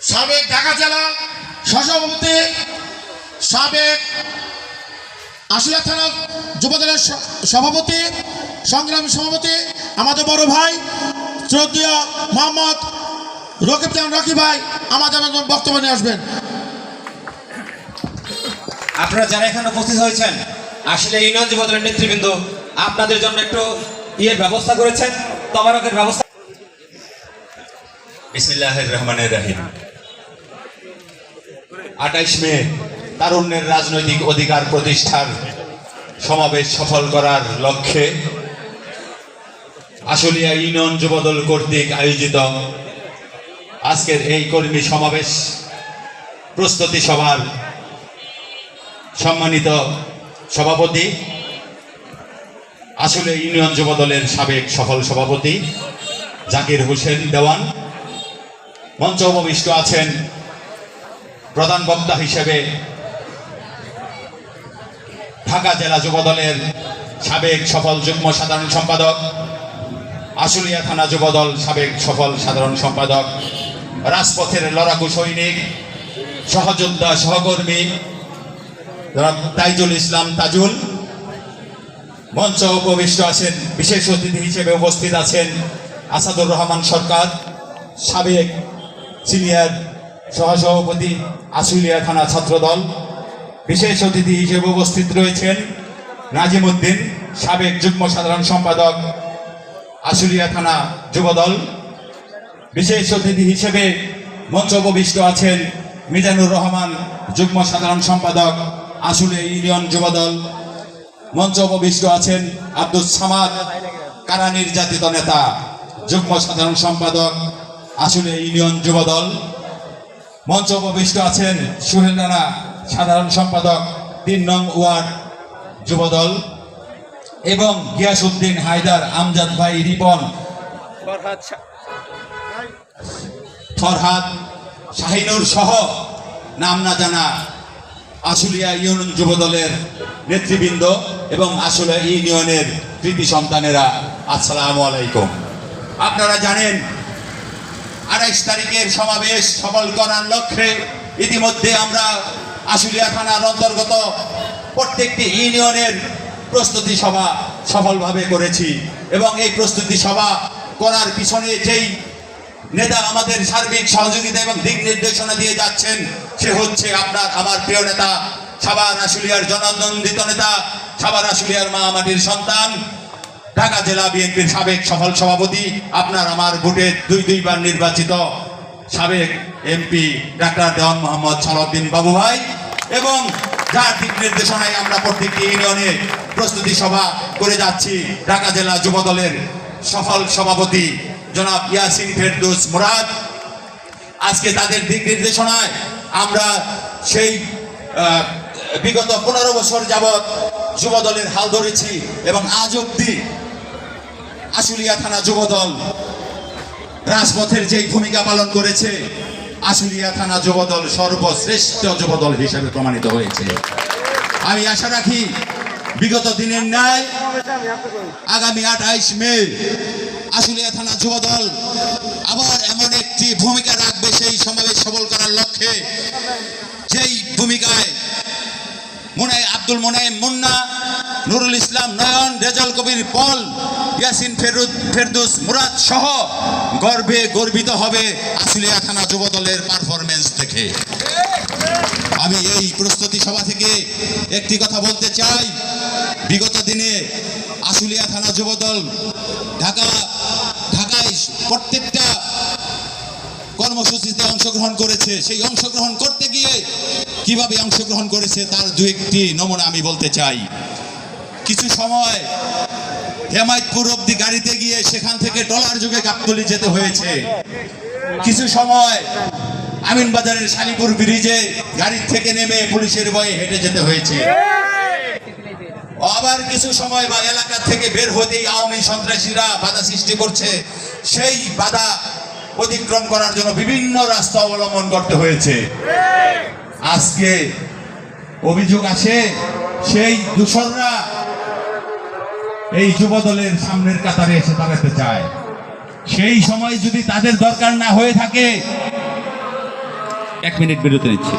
সাবেক ঢাকা জেলা সহসভাপতি, সাবেক আশুলিয়া থানা যুবদলের সভাপতি, সংগ্রামী সভাপতি, আমাদের বড় ভাই শ্রদ্ধেয় মোহাম্মদ রকিব জামান রকি ভাই আমাদের বক্তব্য নিয়ে আসবেন। আপনারা যারা এখানে উপস্থিত হয়েছেন, আসলে ইউনিয়ন যুবদলের নেতৃবৃন্দ আপনাদের জন্য একটু ব্যবস্থা করেছেন, তবারকের ব্যবস্থা। বিসমিল্লাহির রহমানির রহিম। 28 মে তারুণ্যের রাজনৈতিক অধিকার প্রতিষ্ঠার সমাবেশ সফল করার লক্ষ্যে আশুলিয়া ইউনিয়ন যুবদল কর্তৃক আয়োজিত আজকের এই কর্মী সমাবেশ প্রস্তুতি সভার সম্মানিত সভাপতি, আশুলিয়া ইউনিয়ন যুবদলের সাবেক সফল সভাপতি জাকির হোসেন দেওয়ান, মঞ্চ উপবিষ্ট আছেন প্রধান বক্তা হিসেবে ঢাকা জেলা যুবদলের সাবেক সফল যুগ্ম সাধারণ সম্পাদক, আশুলিয়া থানা যুবদল সাবেক সফল সাধারণ সম্পাদক, রাজপথের লড়াকু সৈনিক, সহযোদ্ধা সহকর্মী তাইজুল ইসলাম তাজুল। মঞ্চ উপবিষ্ট আছেন, বিশেষ অতিথি হিসেবে উপস্থিত আছেন আসাদুর রহমান সরকার, সাবেক সিনিয়র সহসভাপতি আশুলিয়া থানা ছাত্রদল। বিশেষ অতিথি হিসেবে উপস্থিত রয়েছেন নাজিম উদ্দিন, সাবেক যুগ্ম সাধারণ সম্পাদক আশুলিয়া থানা যুবদল। বিশেষ অতিথি হিসেবে মঞ্চ উপবিষ্ট আছেন মিজানুর রহমান, যুগ্ম সাধারণ সম্পাদক আশুলিয়া ইউনিয়ন যুবদল। মঞ্চ উপবিষ্ট আছেন আব্দুল সামাদ, কারা নির্যাতিত নেতা, যুগ্ম সাধারণ সম্পাদক আশুলিয়া ইউনিয়ন যুবদল। মঞ্চ উপবিষ্ট আছেন সুহেল রানা, সাধারণ সম্পাদক 3 নং ওয়ার্ড যুবদল, এবং গিয়াসউদ্দিন হায়দার, আমজাদ ভাই রিপন, ফরহাদ শাহিনুর সহ নাম না জানা আশুলিয়া ইউনিয়ন যুবদলের নেতৃবৃন্দ এবং আশুলিয়া ইউনিয়নের কৃতি সন্তানেরা, আসসালামু আলাইকুম। আপনারা জানেন 28 তারিখের সমাবেশ সফল করার লক্ষ্যে ইতিমধ্যে আমরা আশুলিয়া থানার অন্তর্গত প্রত্যেকটি ইউনিয়নের প্রস্তুতি সভা সফলভাবে করেছি, এবং এই প্রস্তুতি সভা করার পিছনে যেই নেতা আমাদের সার্বিক সহযোগিতা এবং দিক নির্দেশনা দিয়ে যাচ্ছেন, সে হচ্ছে আপনার আমার প্রিয় নেতা, সাভার আশুলিয়ার জননন্দিত নেতা, সাভার আশুলিয়ার মা মাটির সন্তান, ঢাকা জেলা বিএনপির সাবেক সফল সভাপতি, আপনার আমার ভোটে 2বার নির্বাচিত সাবেক এমপি ডাক্তার দেওয়ান মোহাম্মদ সালাউদ্দিন বাবু ভাই, এবং যার দিক নির্দেশনায় আমরা প্রত্যেকটি ইউনিয়নে প্রস্তুতি সভা করে যাচ্ছি ঢাকা জেলা যুবদলের সফল সভাপতি জনাব ইয়াসিন ফেরদৌস মুরাদ। আজকে তাদের দিক নির্দেশনায় আমরা সেই বিগত 15 বছর যাবৎ যুবদলের হাল ধরেছি, এবং আজ অব্দি আশুলিয়া থানা যুবদল রাজপথের যেই ভূমিকা পালন করেছে, আশুলিয়া থানা যুবদল সর্বশ্রেষ্ঠ যুবদল হিসেবে প্রমাণিত হয়েছে। আমি আশা রাখি বিগত দিনের ন্যায় আগামী 28 মে আশুলিয়া থানা যুবদল আবার এমন একটি ভূমিকা রাখবে সেই সমাবেশ সফল করার লক্ষ্যে, যেই ভূমিকায় আব্দুল মোনায়েম মুন্না, নুরুল ইসলাম নয়ন, রেজাল কবির পল, ইয়াসিন ফেরদৌস মুরাদ সহ গর্বে গর্বিত হবে আশুলিয়া থানা যুবদলের পারফরমেন্স দেখে। আমি এই প্রস্তুতি সভা থেকে একটি কথা বলতে চাই, বিগত দিনে আশুলিয়া থানা যুবদল ঢাকায় প্রত্যেকটা কর্মসূচিতে অংশগ্রহণ করেছে। সেই অংশগ্রহণ করতে গিয়ে কিভাবে অংশগ্রহণ করেছে তার 2-1টি নমুনা আমি বলতে চাই। কিছু সময় হেমায়তপুর অব্দি গাড়িতে গিয়ে সেখান থেকে টলার যুগে গাবতলী যেতে হয়েছে। কিছু সময় আমিনবাজারের শালিপুর ব্রিজে গাড়ির থেকে নেমে পুলিশের ভয়ে হেঁটে যেতে হয়েছে। আবার কিছু সময় বা এলাকা থেকে বের হতেই আওয়ামী সন্ত্রাসীরা বাধা সৃষ্টি করছে, সেই বাধা অতিক্রম করার জন্য বিভিন্ন রাস্তা অবলম্বন করতে হয়েছে। আজকে অভিযোগ আসে সেই দূষণরা এই যুবদলের সামনের কাতারে এসে দাঁড়াতে চায়। সেই সময় যদি তাদের দরকার না হয়ে থাকে, 1 মিনিট বিরতি নিচ্ছি।